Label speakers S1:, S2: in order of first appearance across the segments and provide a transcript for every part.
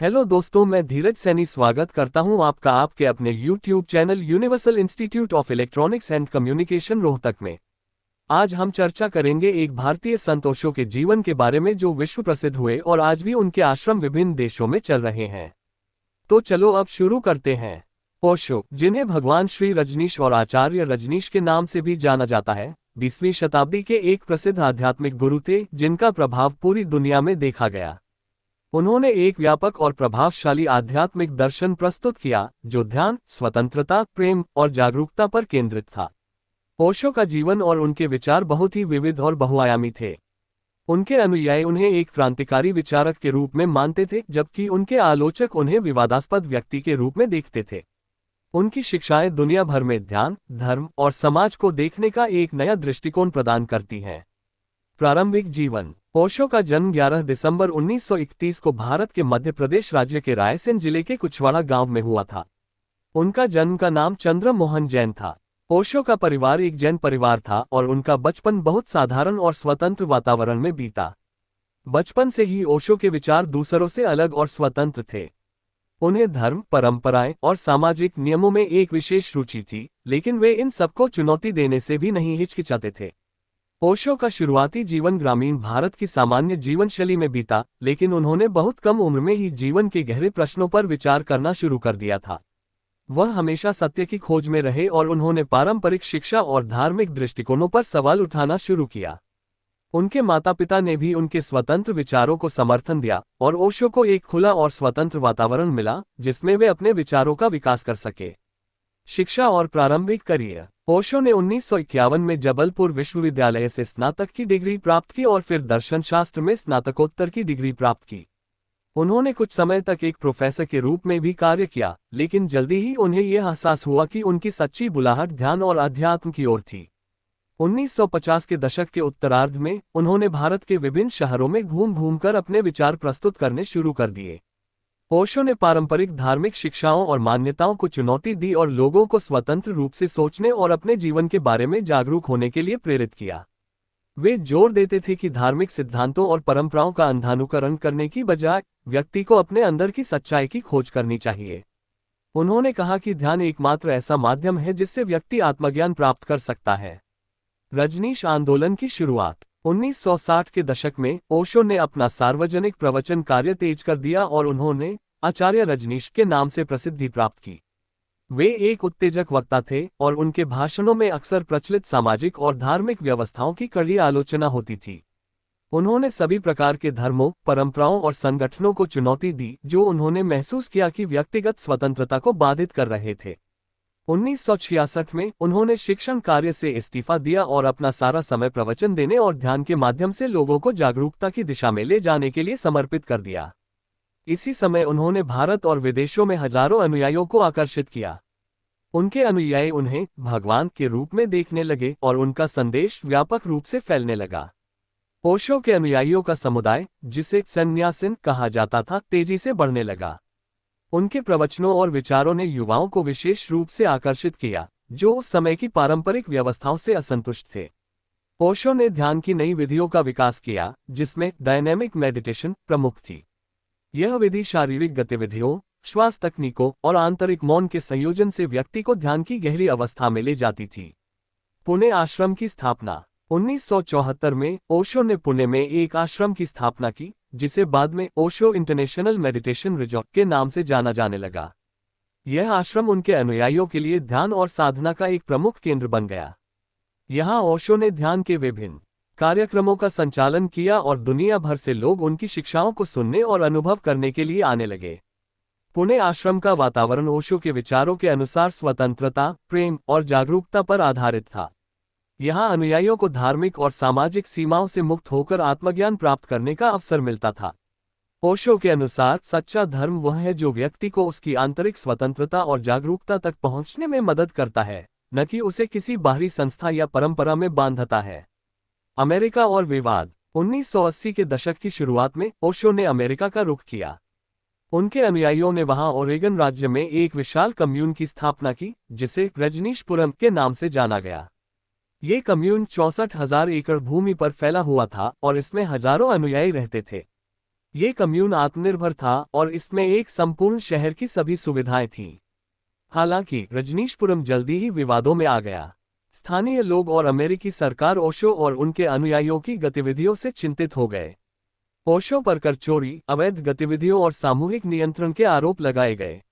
S1: Hello दोस्तों, मैं धीरज सैनी स्वागत करता हूं आपका आपके अपने YouTube channel universal institute of electronics and communication Rohtak में। आज हम चर्चा करेंगे एक भारतीय संत ओशो के जीवन के बारे में जो विश्व प्रसिद्ध हुए और आज भी उनके आश्रम विभिन्न देशों में चल रहे हैं। तो चलो अब शुरू करते हैं। ओशो, जिन्हें भगवान श्री रजनीश और आचार्य रजनीश के नाम से भी जाना जाता है, 20वीं शताब्दी के एक प्रसिद्ध आध्यात्मिक गुरु थे जिनका प्रभाव पूरी दुनिया में देखा गया। उन्होंने एक व्यापक और प्रभावशाली आध्यात्मिक दर्शन प्रस्तुत किया जो ध्यान, स्वतंत्रता, प्रेम और जागरूकता पर केंद्रित था। ओशो का जीवन और उनके विचार बहुत ही विविध और बहुआयामी थे। उनके अनुयायी उन्हें एक क्रांतिकारी विचारक के रूप में मानते थे, जबकि उनके आलोचक उन्हें विवादास्पद व्यक्ति के रूप में देखते थे। उनकी शिक्षाएं दुनिया भर में ध्यान, धर्म और समाज को देखने का एक नया दृष्टिकोण प्रदान करती हैं। प्रारंभिक जीवन। ओशो का जन्म 11 दिसंबर 1931 को भारत के मध्य प्रदेश राज्य के रायसेन जिले के कुछवाड़ा गांव में हुआ था। उनका जन्म का नाम चंद्र मोहन जैन था। ओशो का परिवार एक जैन परिवार था और उनका बचपन बहुत साधारण और स्वतंत्र वातावरण में बीता। बचपन से ही ओशो के विचार दूसरों से अलग और स्वतंत्र थे। उन्हें धर्म, परंपराएं और सामाजिक नियमों में एक विशेष रुचि थी, लेकिन वे इन सबको चुनौती देने से भी नहीं हिचकिचाते थे। ओशो का शुरुआती जीवन ग्रामीण भारत की सामान्य जीवन शैली में बीता, लेकिन उन्होंने बहुत कम उम्र में ही जीवन के गहरे प्रश्नों पर विचार करना शुरू कर दिया था। वह हमेशा सत्य की खोज में रहे और उन्होंने पारंपरिक शिक्षा और धार्मिक दृष्टिकोणों पर सवाल उठाना शुरू किया। उनके माता पिता ने भी उनके स्वतंत्र विचारों को समर्थन दिया और ओशो को एक खुला और स्वतंत्र वातावरण मिला जिसमें वे अपने विचारों का विकास कर सके। शिक्षा और प्रारंभिक करियर। ओशो ने 1951 में जबलपुर विश्वविद्यालय से स्नातक की डिग्री प्राप्त की और फिर दर्शन शास्त्र में स्नातकोत्तर की डिग्री प्राप्त की। उन्होंने कुछ समय तक एक प्रोफेसर के रूप में भी कार्य किया, लेकिन जल्दी ही उन्हें यह एहसास हुआ कि उनकी सच्ची बुलाहट ध्यान और अध्यात्म की ओर थी। 1950 के दशक के उत्तरार्ध में उन्होंने भारत के विभिन्न शहरों में घूम घूमकर अपने विचार प्रस्तुत करने शुरू कर दिए। ओशो ने पारंपरिक धार्मिक शिक्षाओं और मान्यताओं को चुनौती दी और लोगों को स्वतंत्र रूप से सोचने और अपने जीवन के बारे में जागरूक होने के लिए प्रेरित किया। वे जोर देते थे कि धार्मिक सिद्धांतों और परंपराओं का अंधानुकरण करने की बजाय व्यक्ति को अपने अंदर की सच्चाई की खोज करनी चाहिए। उन्होंने कहा कि ध्यान एकमात्र ऐसा माध्यम है जिससे व्यक्ति आत्मज्ञान प्राप्त कर सकता है। रजनीश आंदोलन की शुरुआत। 1960 के दशक में ओशो ने अपना सार्वजनिक प्रवचन कार्य तेज कर दिया और उन्होंने आचार्य रजनीश के नाम से प्रसिद्धि प्राप्त की। वे एक उत्तेजक वक्ता थे और उनके भाषणों में अक्सर प्रचलित सामाजिक और धार्मिक व्यवस्थाओं की कड़ी आलोचना होती थी। उन्होंने सभी प्रकार के धर्मों, परंपराओं और संगठनों को चुनौती दी जो उन्होंने महसूस किया कि व्यक्तिगत स्वतंत्रता को बाधित कर रहे थे। 1966 में उन्होंने शिक्षण कार्य से इस्तीफा दिया और अपना सारा समय प्रवचन देने और ध्यान के माध्यम से लोगों को जागरूकता की दिशा में ले जाने के लिए समर्पित कर दिया। इसी समय उन्होंने भारत और विदेशों में हजारों अनुयायियों को आकर्षित किया। उनके अनुयायी उन्हें भगवान के रूप में देखने लगे और उनका संदेश व्यापक रूप से फैलने लगा। ओशो के अनुयायियों का समुदाय, जिसे सन्यासिन कहा जाता था, तेजी से बढ़ने लगा। उनके प्रवचनों और विचारों ने युवाओं को विशेष रूप से आकर्षित किया, जो उस समय की पारंपरिक व्यवस्थाओं से असंतुष्ट थे। ओशो ने ध्यान की नई विधियों का विकास किया, जिसमें डायनेमिक मेडिटेशन प्रमुख थी। यह विधि शारीरिक गतिविधियों, श्वास तकनीकों और आंतरिक मौन के संयोजन से व्यक्ति को ध्यान की गहरी अवस्था में ले जाती थी। पुणे आश्रम की स्थापना। 1974 में ओशो ने पुणे में एक आश्रम की स्थापना की, जिसे बाद में ओशो इंटरनेशनल मेडिटेशन रिजॉर्ट के नाम से जाना जाने लगा। यह आश्रम उनके अनुयायियों के लिए ध्यान और साधना का एक प्रमुख केंद्र बन गया। यहाँ ओशो ने ध्यान के विभिन्न कार्यक्रमों का संचालन किया और दुनिया भर से लोग उनकी शिक्षाओं को सुनने और अनुभव करने के लिए आने लगे। पुणे आश्रम का वातावरण ओशो के विचारों के अनुसार स्वतंत्रता, प्रेम और जागरूकता पर आधारित था। यहाँ अनुयायियों को धार्मिक और सामाजिक सीमाओं से मुक्त होकर आत्मज्ञान प्राप्त करने का अवसर मिलता था। ओशो के अनुसार सच्चा धर्म वह है जो व्यक्ति को उसकी आंतरिक स्वतंत्रता और जागरूकता तक पहुंचने में मदद करता है, न कि उसे किसी बाहरी संस्था या परंपरा में बांधता है। अमेरिका और विवाद। 1980 के दशक की शुरुआत में ओशो ने अमेरिका का रुख किया। उनके अनुयायियों ने वहां ओरेगन राज्य में एक विशाल कम्यून की स्थापना की, जिसे रजनीशपुरम के नाम से जाना गया। ये कम्यून 64,000 एकड़ भूमि पर फैला हुआ था और इसमें हजारों अनुयायी रहते थे। ये कम्यून आत्मनिर्भर था और इसमें एक संपूर्ण शहर की सभी सुविधाएं थीं। हालांकि रजनीशपुरम जल्दी ही विवादों में आ गया। स्थानीय लोग और अमेरिकी सरकार ओशो और उनके अनुयायियों की गतिविधियों से चिंतित हो गए। ओशो पर कर चोरी, अवैध गतिविधियों और सामूहिक नियंत्रण के आरोप लगाए गए।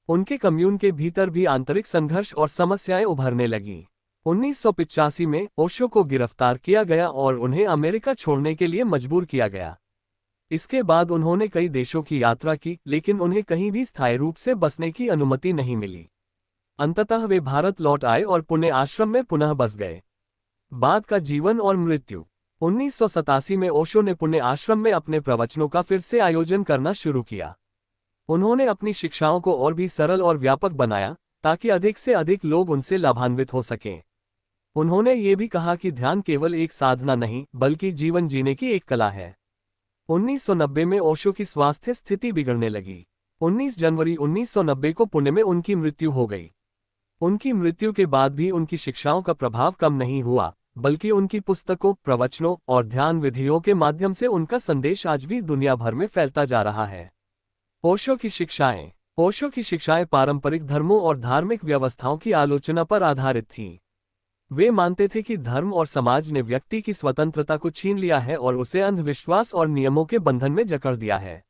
S1: उनके कम्यून के भीतर भी आंतरिक संघर्ष और समस्याएं उभरने लगीं। 1985 में ओशो को गिरफ्तार किया गया और उन्हें अमेरिका छोड़ने के लिए मजबूर किया गया। इसके बाद उन्होंने कई देशों की यात्रा की, लेकिन उन्हें कहीं भी स्थायी रूप से बसने की अनुमति नहीं मिली। अंततः वे भारत लौट आए और पुणे आश्रम में पुनः बस गए। बाद का जीवन और मृत्यु। 1987 में ओशो ने पुणे आश्रम में अपने प्रवचनों का फिर से आयोजन करना शुरू किया। उन्होंने अपनी शिक्षाओं को और भी सरल और व्यापक बनाया, ताकि अधिक से अधिक लोग उनसे लाभान्वित हो सकें। उन्होंने ये भी कहा कि ध्यान केवल एक साधना नहीं, बल्कि जीवन जीने की एक कला है। 1990 में ओशो की स्वास्थ्य स्थिति बिगड़ने लगी। 19 जनवरी 1990 को पुणे में उनकी मृत्यु हो गई। उनकी मृत्यु के बाद भी उनकी शिक्षाओं का प्रभाव कम नहीं हुआ, बल्कि उनकी पुस्तकों, प्रवचनों और ध्यान विधियों के माध्यम से उनका संदेश आज भी दुनिया भर में फैलता जा रहा है। ओशो की शिक्षाएं। ओशो की शिक्षाएं पारंपरिक धर्मों और धार्मिक व्यवस्थाओं की आलोचना पर आधारित थीं। वे मानते थे कि धर्म और समाज ने व्यक्ति की स्वतंत्रता को छीन लिया है और उसे अंधविश्वास और नियमों के बंधन में जकड़ दिया है।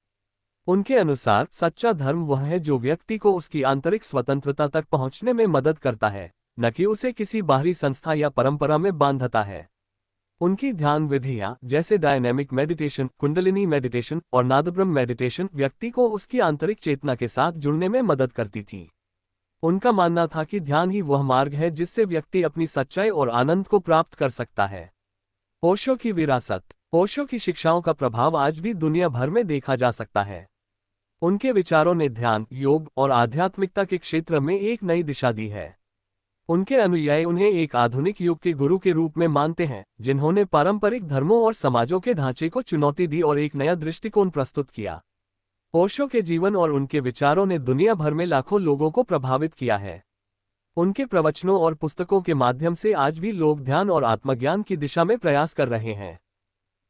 S1: उनके अनुसार सच्चा धर्म वह है जो व्यक्ति को उसकी आंतरिक स्वतंत्रता तक पहुंचने में मदद करता है, न कि उसे किसी बाहरी संस्था या परंपरा में बांधता है। उनकी ध्यान विधियां, जैसे डायनेमिक मेडिटेशन, कुंडलिनी मेडिटेशन और नादब्रह्म मेडिटेशन, व्यक्ति को उसकी आंतरिक चेतना के साथ जुड़ने में मदद करती थीं। उनका मानना था कि ध्यान ही वह मार्ग है जिससे व्यक्ति अपनी सच्चाई और आनंद को प्राप्त कर सकता है। ओशो की विरासत। ओशो की शिक्षाओं का प्रभाव आज भी दुनिया भर में देखा जा सकता है। उनके विचारों ने ध्यान, योग और आध्यात्मिकता के क्षेत्र में एक नई दिशा दी है। उनके अनुयायी उन्हें एक आधुनिक युग के गुरु के रूप में मानते हैं, जिन्होंने पारंपरिक धर्मों और समाजों के ढांचे को चुनौती दी और एक नया दृष्टिकोण प्रस्तुत किया। ओशो के जीवन और उनके विचारों ने दुनिया भर में लाखों लोगों को प्रभावित किया है। उनके प्रवचनों और पुस्तकों के माध्यम से आज भी लोग ध्यान और आत्मज्ञान की दिशा में प्रयास कर रहे हैं।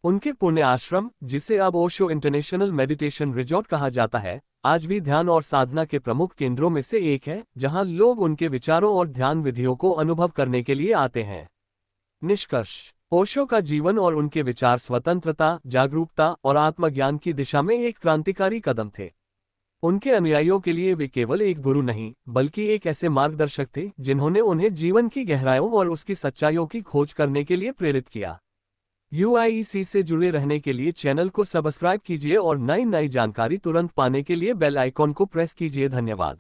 S1: उनके पुणे आश्रम, जिसे अब ओशो इंटरनेशनल मेडिटेशन रिजॉर्ट कहा जाता है, आज भी ध्यान और साधना के प्रमुख केंद्रों में से एक है, जहां लोग उनके विचारों और ध्यान विधियों को अनुभव करने के लिए आते हैं। निष्कर्ष। ओशो का जीवन और उनके विचार स्वतंत्रता, जागरूकता और आत्मज्ञान की दिशा में एक क्रांतिकारी कदम थे। उनके अनुयायियों के लिए वे केवल एक गुरु नहीं, बल्कि एक ऐसे मार्गदर्शक थे जिन्होंने उन्हें जीवन की गहराइयों और उसकी सच्चाइयों की खोज करने के लिए प्रेरित किया। UIEC से जुड़े रहने के लिए चैनल को सब्सक्राइब कीजिए और नई जानकारी तुरंत पाने के लिए बेल आइकॉन को प्रेस कीजिए। धन्यवाद।